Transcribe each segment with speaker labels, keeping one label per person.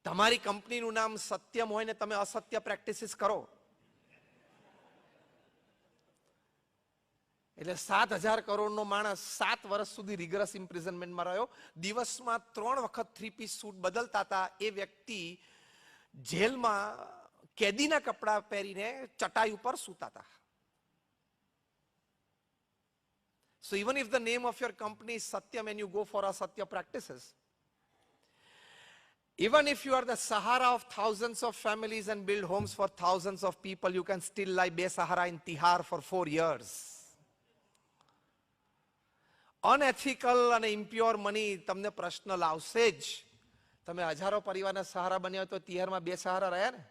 Speaker 1: તમારી કંપનીનું નામ સત્યમ હોય ને તમે અસત્ય પ્રેક્ટિસીસ કરો એટલે 7,000 કરોડનો માણસ 7 વર્ષ સુધી રિગરસ ઇમ્પ્રિઝનમેન્ટમાં રહ્યો. દિવસમાં 3 વખત 3-piece સૂટ બદલતા હતા. એ વ્યક્તિ જેલમાં કેદીના કપડા પહેરીને ચટાઈ ઉપર સૂતા હતા. So even if the name of your company is Satyam and you go for asatya practices, even if you are the Sahara of thousands of families and build homes for thousands of people, you can still lie Besahara in Tihar for 4 years. Unethical and impure money તમને પ્રશ્ન લાવશે જ. તમે હજારો પરિવારના સહારા બન્યા તો તિહારમાં બેસહારા રહ્યા ને.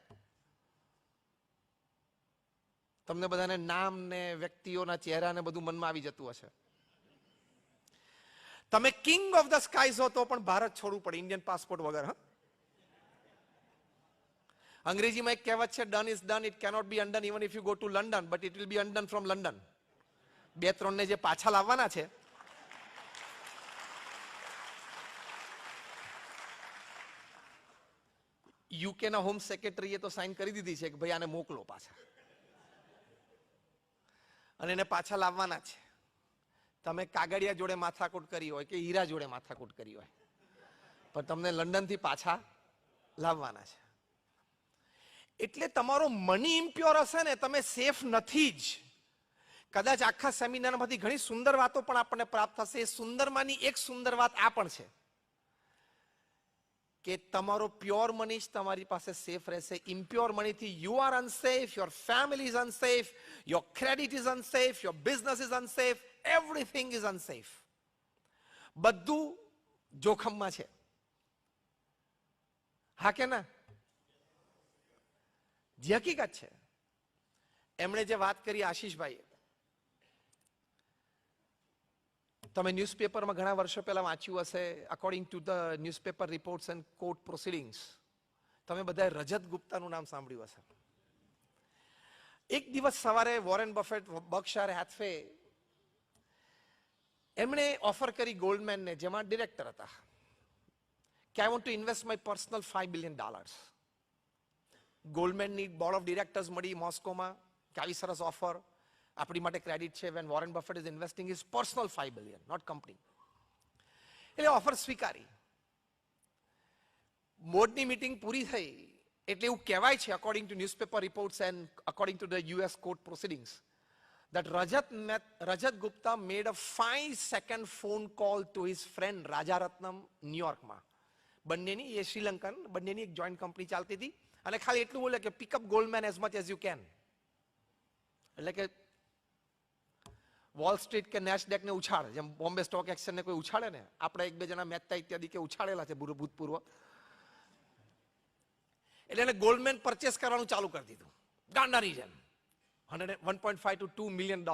Speaker 1: તમને બધાને નામ ને વ્યક્તિઓના ચહેરા ને બધું મનમાં આવી જતું હશે. તમે કિંગ ઓફ ધ સ્કાઈઝ હો તો પણ ભારત છોડવું પડે ઇન્ડિયન પાસપોર્ટ વગર. અંગ્રેજીમાં એક કહેવત છે, done is done, it cannot B અનડન even if you go to London, but it will be અનડન from London. 2-3 ને જે પાછા લાવવાના છે યુકે ના હોમ સેક્રેટરીએ તો સાઇન કરી દીધી છે કે ભાઈ આને મોકલો પાછા, અને એને પાછા લાવવાના છે. તમે કાગડિયા જોડે માથાકૂટ કરી હોય કે હીરા જોડે માથાકૂટ કરી હોય, પણ તમને લંડન થી પાછા લાવવાના છે. એટલે તમારો મની ઇમ્પ્યોર હશે ને, તમે સેફ નથી જ. કદાચ આખા સેમિનારમાંથી ઘણી સુંદર વાતો પણ આપણને પ્રાપ્ત થશે. એ સુંદરમાંની એક સુંદર વાત આ પણ છે કે તમારો પ્યોર મની જ તમારી પાસે સેફ રહેશે. ઇમ્પ્યોર મનીથી you are unsafe, your family is unsafe, your credit is unsafe, your business is unsafe, everything is unsafe. બધું જોખમમાં છે. હા કે ના? જે હકીકત છે. એમણે જે વાત કરી આશીષભાઈ, તમે ન્યૂઝપેપરમાં ઘણા વર્ષો પહેલા વાંચ્યું હશે, according to the newspaper reports and court proceedings, તમે બધાએ રજત ગુપ્તાનું નામ સાંભળ્યું હશે. એક દિવસ સવારે વોરેન બફેટ, બર્કશાયર હેથવે, એમણે ઓફર કરી ગોલ્ડમેનને, જેમાં ડિરેક્ટર હતા, કે I want to invest my personal $5 billion. ગોલ્ડમેનની બોર્ડ ઓફ ડિરેક્ટર્સ મળી મોસ્કોમાં કે આવી સરસ ઓફર, આપણી માટે ક્રેડિટ છે. When Warren Buffett is investing is personal $5 billion, not company. એટલે ઓફર સ્વીકારી. બોર્ડની મીટિંગ પૂરી થઈ એટલે એવું કહેવાય છે, according to newspaper reports and according to the US court proceedings, that Rajat Gupta made a 5-second phone call to his friend Rajaratnam, ન્યુયોર્કમાં. બંનેની, એ શ્રીલંકન, બંનેની એક જોઈન્ટ કંપની ચાલતી હતી, અને ખાલી એટલું બોલે કે pick up Goldman as much as you can. એટલે કે વોલ સ્ટ્રીટ કે નેસ્ડેક ને ઉછાળ, જેમ બોમ્બે સ્ટોક એક્સચેન્જ ને કોઈ ઉછાળે ને, આપણે 1-2 જણા મહેતા ઇત્યાદિ કે ઉછાળેલા છે ભૂતપૂર્વ. એટલે એને ગોલ્ડમેન પરચેસ કરવાનું ચાલુ કરી દીધું ગાંડાની જેમ. $1.5 to $2 million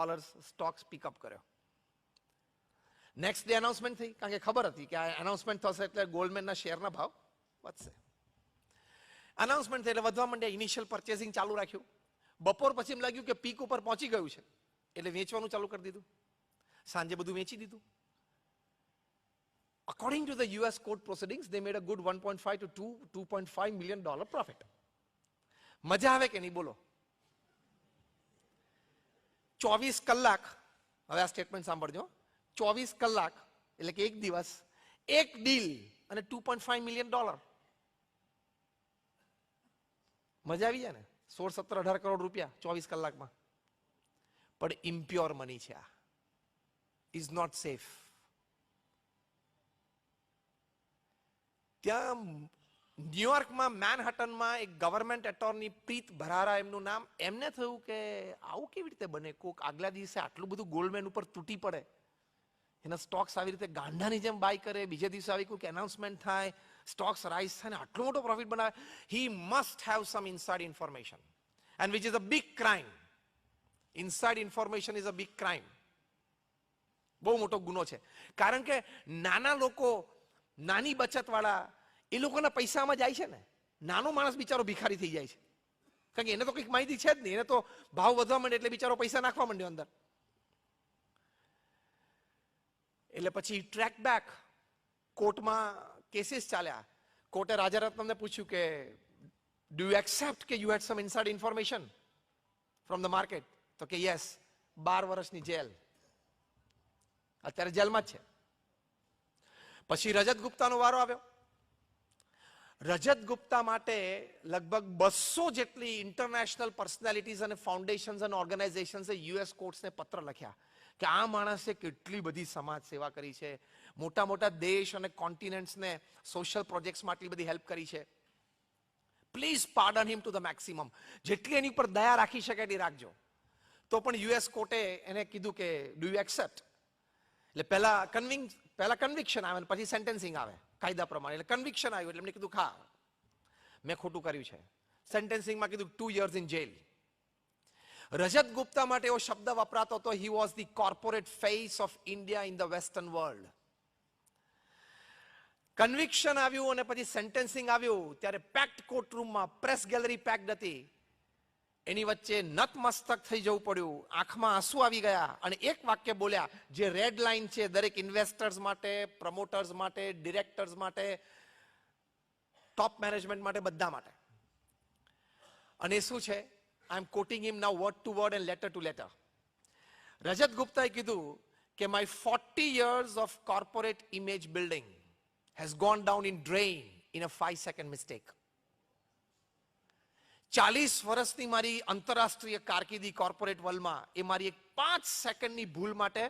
Speaker 1: સ્ટોક્સ પિકઅપ કર્યો. નેક્સ્ટ ડે અનાઉન્સમેન્ટ થઈ, કારણ કે ખબર હતી કે આ અનાઉન્સમેન્ટ થશે એટલે ગોલ્ડમેનના શેરના ભાવ વધશે. અનાઉન્સમેન્ટ થઈ એટલે વધવા માંડ્યા. ઇનિશિયલ પરચેસિંગ ચાલુ રાખ્યું. બપોર પછી એમ લાગ્યું કે પીક ઉપર પહોંચી ગયું છે, એટલે વેચવાનું ચાલુ કરી દીધું. સાંજે બધું વેચી દીધું. According to the US court proceedings, they made a good $1.5 to $2.5 million profit. મજા આવે કે નહીં બોલો? 24 કલાક, હવે આ સ્ટેટમેન્ટ સાંભળજો, 24 કલાક એટલે કે એક દિવસ, એક ડીલ અને $2.5 million. મજા આવી જાય ને? 16, 17, 18 કરોડ રૂપિયા 24 કલાકમાં. પણ ઇમ્પ્યોર મની છે. આ ઇઝ નોટ સેફ. ત્યાં ન્યુયોર્કમાં મેનહટનમાં એક ગવર્મેન્ટ એટોર્ની પ્રીત ભરારા એમનું નામ, એમને થયું કે આવું કેવી રીતે બને, કોક આગલા દિવસે આટલું બધું ગોલ્ડમેન ઉપર તૂટી પડે, એના સ્ટોક્સ આવી રીતે ગાંડાની જેમ બાય કરે, બીજે દિવસે આવી કોઈક એનાઉન્સમેન્ટ થાય, સ્ટોક્સ રાઇઝ થાય ને આટલો મોટો પ્રોફિટ બનાવે. He must have sum inside information, and which is a big crime. Inside information is a big crime. બહુ મોટો ગુનો છે. કારણ કે નાના લોકો, નાની બચત વાળા, એ લોકોના પૈસામાં જાય છે ને. નાનો માણસ બિચારો ભિખારી થઈ જાય છે, કારણ કે એને તો કંઈક માહિતી છે જ નહીં. એને તો ભાવ વધવા માંડે એટલે બિચારો પૈસા નાખવા માંડ્યો અંદર. એટલે પછી ટ્રેક બેક, કોર્ટમાં કેસીસ ચાલ્યા. કોર્ટે રાજારત્નમને પૂછ્યું કે ડુ યુ એક્સેપ્ટ કે you had some inside information from the market? તો કે યસ. 12 વર્ષની જેલ. અત્યારે જેલમાં જ છે. પછી રજત ગુપ્તાનો વારો આવ્યો. રજત ગુપ્તા માટે લગભગ 200 જેટલી ઇન્ટરનેશનલ પર્સનાલિટીઝ અને ફાઉન્ડેશન્સ અને ઓર્ગેનાઇઝેશન્સે યુએસ કોર્ટ્સને પત્ર લખ્યા કે આ માણસે કેટલી બધી સમાજ સેવા કરી છે, મોટા મોટા દેશ અને કોન્ટિનેન્ટ્સને સોશિયલ પ્રોજેક્ટ્સ માટે એટલી બધી હેલ્પ કરી છે. Please pardon him to the maximum. જેટલી એની પર દયા રાખી શકે એટલી રાખજો. તો પણ યુએસ કોર્ટે એને કીધું કે ડુ યુ એક્સેપ્ટ? એટલે પહેલા કન્વિક્શન આવે પછી સેન્ટેન્સિંગ આવે કાયદા પ્રમાણે. એટલે કન્વિક્શન આવ્યું એટલે એમને કીધું હા મેં ખોટું કર્યું છે. સેન્ટેન્સિંગમાં કીધું 2 years ઇન જેલ. રજત ગુપ્તા માટે એવો શબ્દ વપરાતો હતો, he was the corporate face of India in the western world. Conviction આવ્યું અને પછી સેન્ટેન્સિંગ આવ્યું ત્યારે પેક્ડ કોર્ટરૂમમાં પ્રેસ ગેલેરી પેક્ડ હતી. એની વચ્ચે નતમસ્તક થઈ જવું પડ્યું, આંખમાં આંસુ આવી ગયા અને એક વાક્ય બોલ્યા જે રેડ લાઇન છે દરેક ઇન્વેસ્ટર્સ માટે, પ્રમોટર્સ માટે, ડિરેક્ટર્સ માટે, ટોપ મેનેજમેન્ટ માટે, બધા માટે. અને શું છે? I am quoting him now word to word and letter to letter. Rajat ગુપ્તાએ કીધું કે my 40 years of corporate image building has gone down in drain in a 5-second mistake. 40 વર્ષની મારી આંતરરાષ્ટ્રીય કારકિર્દી કોર્પોરેટ વર્લ્ડમાં એ મારી એક 5 સેકન્ડની ભૂલ માટે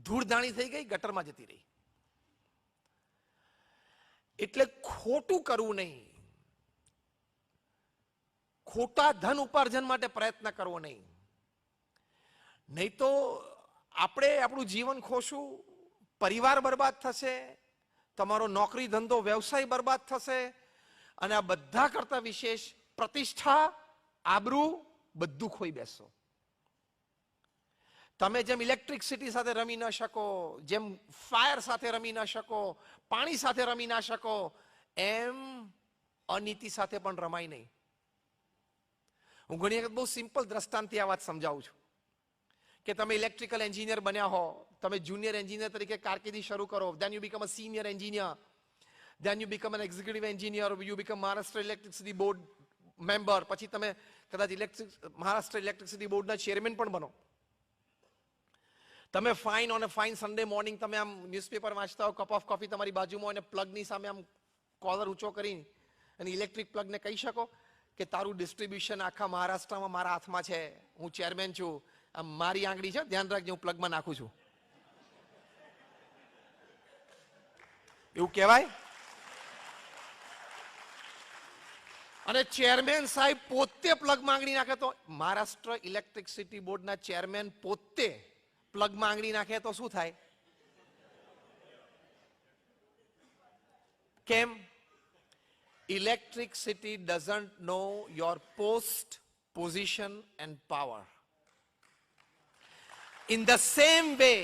Speaker 1: ધૂળધાણી થઈ ગઈ, ગટરમાં જતી રહી. એટલે ખોટું કરવું નહીં, ખોટા ધન ઉપાર્જન માટે પ્રયત્ન કરવો નહીં. નહીં તો આપણે આપણું જીવન ખોશું, પરિવાર બરબાદ થશે, તમારો નોકરી ધંધો વ્યવસાય બરબાદ થશે અને આ બધા કરતા વિશેષ પ્રતિષ્ઠા, આબરૂ બધું ખોઈ બેસો. તમે જેમ ઇલેક્ટ્રિસિટી સાથે રમી ન શકો, જેમ ફાયર સાથે રમી ન શકો, પાણી સાથે રમી ના શકો, એમ અનીતિ સાથે પણ રમાય નહીં. હું ઘણી વખત બહુ સિમ્પલ દ્રષ્ટાંતથી આ વાત સમજાવું છું કે તમે ઇલેક્ટ્રિકલ એન્જિનિયર બન્યા હો, તમે જુનિયર એન્જિનિયર તરીકે કારકિર્દી શરૂ કરો, then you become a senior engineer, then you become an executive engineer, you become Maharashtra Electricity Board member, પછી તમે કદાચ મહારાષ્ટ્ર ઇલેક્ટ્રિસિટી બોર્ડના ચેરમેન પણ બનો. તમે fine on a fine Sunday morning તમે આમ ન્યૂઝપેપર વાંચતા હો, કપ ઓફ કોફી તમારી બાજુમાં અને પ્લગની સામે આમ કોલર ઊંચો કરીને અને ઇલેક્ટ્રિક પ્લગને કહી શકો કે તારું ડિસ્ટ્રીબ્યુશન આખા મહારાષ્ટ્રમાં મારા હાથમાં છે, હું ચેરમેન છું, આમ મારી આંગળી છે, ધ્યાન રાખજે હું પ્લગમાં નાખું છું. એવું કહેવાય? અને ચેરમેન સાહેબ પોતે પ્લગ માંગણી નાખે તો, મહારાષ્ટ્ર ઇલેક્ટ્રિસિટી બોર્ડના ચેરમેન પોતે પ્લગ માંગણી નાખે તો શું થાય? કેમ? Electricity doesn't know your post, position end power. In the same way,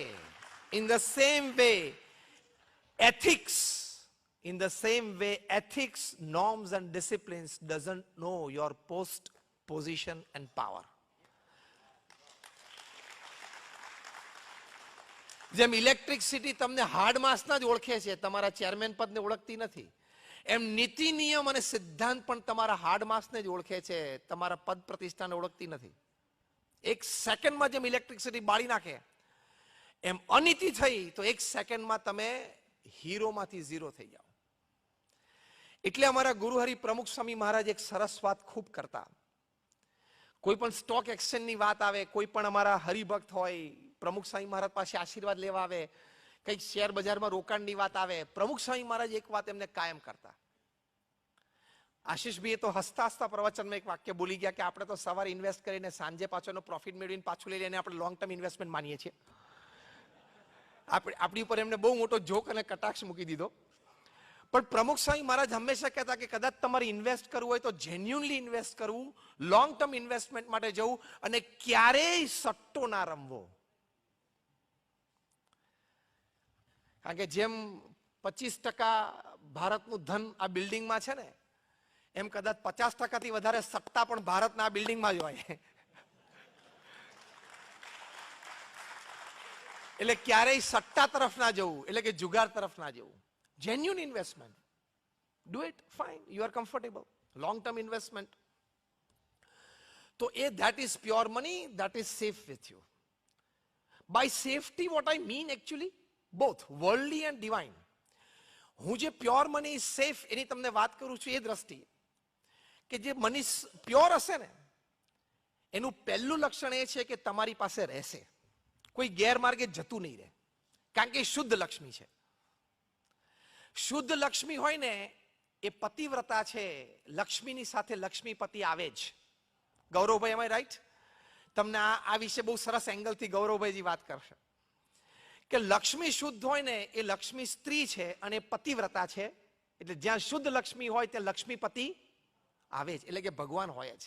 Speaker 1: ethics, norms and disciplines doesn't know your post, position and power. જેમ ઇલેક્ટ્રિસિટી તમને હાર્ડ માસના જ ઓળખે છે, તમારા ચેરમેન પદને ઓળખતી નથી, એમ નીતિ નિયમ અને સિદ્ધાંત પણ તમારા હાર્ડ માસને જ ઓળખે છે, તમારા પદ પ્રતિષ્ઠાને ઓળખતી નથી. એક સેકન્ડમાં જેમ ઇલેક્ટ્રિસિટી બાળી નાખે એમ અનીતિ થઈ તો એક સેકન્ડમાં તમે હીરોમાંથી ઝીરો થઈ જાઓ. એટલે અમારા ગુરુહરિ પ્રમુખ સ્વામી મહારાજ એક સરસ વાત ખૂબ કરતા. કોઈ પણ સ્ટોક એક્સચેન્જની વાત આવે, કોઈ પણ અમારા હરિભક્ત હોય પ્રમુખ સ્વામી મહારાજ પાસે આશીર્વાદ લેવા આવે, કંઈક શેર બજારમાં રોકાણની વાત આવે, પ્રમુખ સ્વામી મહારાજ એક વાત એમને કાયમ કરતા. આશીષભાઈ તો હસતા હસતા પ્રવચનમાં એક વાક્ય બોલી ગયા કે આપણે તો સવારે ઇન્વેસ્ટ કરીને સાંજે પાછળનો પ્રોફિટ મેળવીને પાછું લઈ લઈને આપણે લોંગ ટર્મ ઇન્વેસ્ટમેન્ટ માનીએ છીએ. આપણી ઉપર એમને બહુ મોટો જોક અને કટાક્ષ મૂકી દીધો. પણ પ્રમુખ સ્વામી મહારાજ હંમેશા કહેતા કે કદાચ તમારે ઇન્વેસ્ટ કરવું હોય તો જેન્યુઅનલી ઇન્વેસ્ટ કરવું, લોંગ ટર્મ ઇન્વેસ્ટમેન્ટ માટે જવું અને ક્યારેય સટ્ટો ના રમવો. કારણ કે જેમ 25% ભારતનું ધન આ બિલ્ડિંગમાં છે ને, એમ કદાચ 50%થી વધારે સત્તા પણ ભારતના બિલ્ડિંગમાં જ હોય. એટલે ક્યારેય સટ્ટા તરફ ના જવું, એટલે કે જુગાર તરફ ના જવું. Genuine investment. Do it, fine, you are comfortable, long term investment. તો that is pure money, that is safe with you. By safety what I mean actually, both worldly and divine. હું જે પ્યોર મની સેફ એની તમને વાત કરું છું એ દ્રષ્ટિએ કે જે મની પ્યોર હશે ને એનું પહેલું લક્ષણ એ છે કે તમારી પાસે રહેશે, કોઈ ગેરમાર્ગે જતું નહીં રહે, કારણ કે એ શુદ્ધ લક્ષ્મી છે. શુદ્ધ લક્ષ્મી હોય ને એ પતિવ્રતા છે, લક્ષ્મીની સાથે લક્ષ્મીપતિ આવે જ. ગૌરવભાઈ, એમ રાઈટ? તમને આ વિશે બહુ સરસ એંગલથી ગૌરવભાઈજી વાત કરશે કે લક્ષ્મી શુદ્ધ હોય ને એ લક્ષ્મી સ્ત્રી છે અને પતિવ્રતા છે, એટલે જ્યાં શુદ્ધ લક્ષ્મી હોય ત્યાં લક્ષ્મીપતિ આવે જ, એટલે કે ભગવાન હોય જ.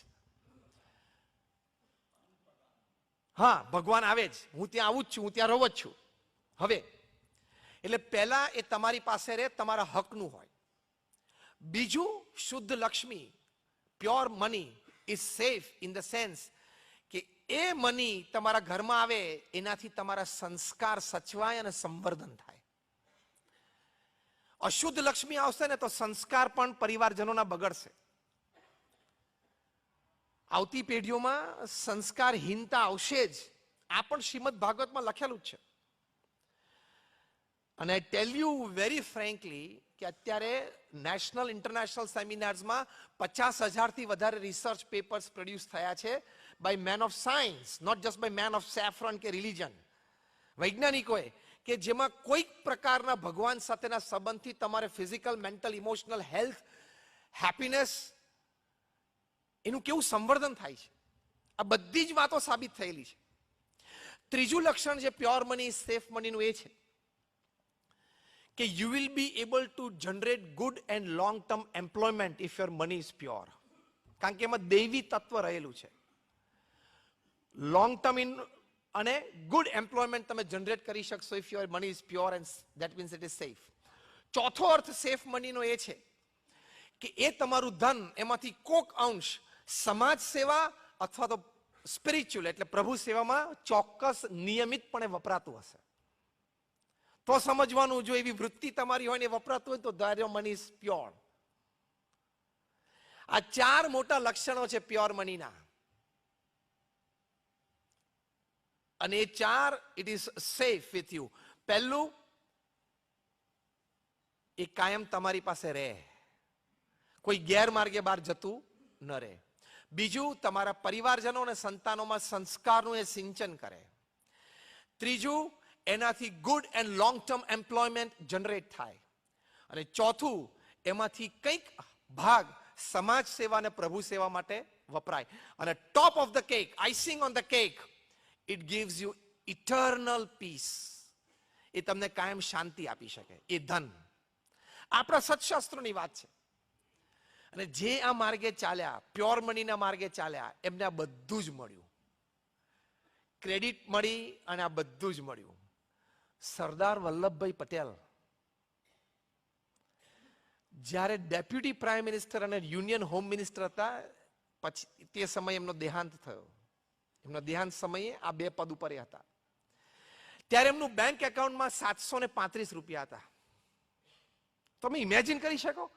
Speaker 1: હા, ભગવાન આવે જ, હું ત્યાં આવું જ છું, હું ત્યાં રહું જ છું. હવે એટલે પહેલા એ તમારી પાસે રહે, તમારા હકનું હોય. બીજું, શુદ્ધ Lakshmi, pure money is safe in the sense કે એ મની તમારા ઘરમાં આવે એનાથી તમારા સંસ્કાર સચવાય અને સંવર્ધન થાય. અશુદ્ધ લક્ષ્મી આવશે ને તો સંસ્કાર પણ પરિવારજનોના બગડશે. આવતી પેઢીઓમાં સંસ્કારહીનતા આવશે જ. આ પણ શ્રીમદ ભાગવતમાં લખેલું જ છે. અને આઈ ટેલ યુ વેરી ફ્રેન્કલી કે અત્યારે નેશનલ ઇન્ટરનેશનલ સેમિનાર્સમાં 50,000થી વધારે રિસર્ચ પેપર્સ પ્રોડ્યુસ થયા છે by man of science, not just by man of saffron કે રિલિજન, વૈજ્ઞાનિકોએ, કે જેમાં કોઈક પ્રકારના ભગવાન સાથેના સંબંધથી તમારે physical, mental, emotional health, happiness, એનું કેવું સંવર્ધન થાય છે. આ બધી જ વાતો સાબિત થયેલી છે. ત્રીજું લક્ષણ જે પ્યોર મની, સેફ મનીનું એ છે કે you will be able to generate good and long term employment if your money is pure. કારણ કે એમાં દૈવી તત્વ રહેલું છે. લોંગ ટર્મ અને ગુડ એમ્પ્લોયમેન્ટ તમે જનરેટ કરી શકશો if your money is pure and that means it is safe. ચોથો અર્થ સેફ મનીનો એ છે કે એ તમારું ધન, એમાંથી કોક અંશ સમાજ સેવા અથવા તો સ્પિરિચ્યુઅલ એટલે પ્રભુ સેવામાં ચોક્કસ નિયમિતપણે વપરાતું હશે. તો સમજવાનું, જો એવી વૃત્તિ તમારી હોય ને વપરાતું હોય તો there your money is pure. આ ચાર મોટા લક્ષણો છે પ્યોર મનીના. અને એ ચાર it is safe with you. પહેલું, એ કાયમ તમારી પાસે રહે, કોઈ ગેરમાર્ગે બહાર જતું ન રહે. બીજું, તમારા પરિવારજનો અને સંતાનોમાં સંસ્કારનું એ સિંચન કરે. ત્રીજું, એનાથી good and long term employment generate થાય. અને ચોથું, એમાંથી કંઈક ભાગ સમાજ સેવા અને પ્રભુ સેવા માટે વપરાય. અને top of the cake, icing on the cake, it gives you eternal peace. એ તમને કાયમ શાંતિ આપી શકે, એ ધન. આપણા સત્શાસ્ત્રોની વાત છે. અને જે આ માર્ગે ચાલ્યા, પ્યોર મનીના માર્ગે ચાલ્યા, એમને આ બધું જ મળ્યું. ક્રેડિટ મળી અને આ બધું જ મળ્યું. સરદાર વલ્લભભાઈ પટેલ જ્યારે ડેપ્યુટી પ્રાઇમ મિનિસ્ટર અને યુનિયન હોમ મિનિસ્ટર હતા, પછી તે સમયે એમનો દેહાંત થયો. એમના દેહાંત સમયે આ બે પદ ઉપર હતા. ત્યારે એમનું બેંક એકાઉન્ટમાં 735 રૂપિયા હતા. તમે ઇમેજિન કરી શકો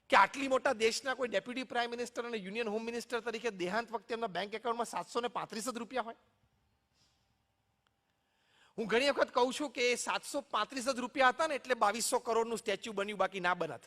Speaker 1: કે આટલી મોટા દેશના કોઈ ડેપ્યુટી પ્રાઇમ મિનિસ્ટર અને યુનિયન હોમ મિનિસ્ટર તરીકે દેહાંત વખતે એમના બેંક એકાઉન્ટમાં 735 જ રૂપિયા હોય. હું ઘણી વખત કહું છું કે 735 જ રૂપિયા હતા ને એટલે 2200 કરોડનું સ્ટેચ્યુ બન્યું, બાકી ના બનત.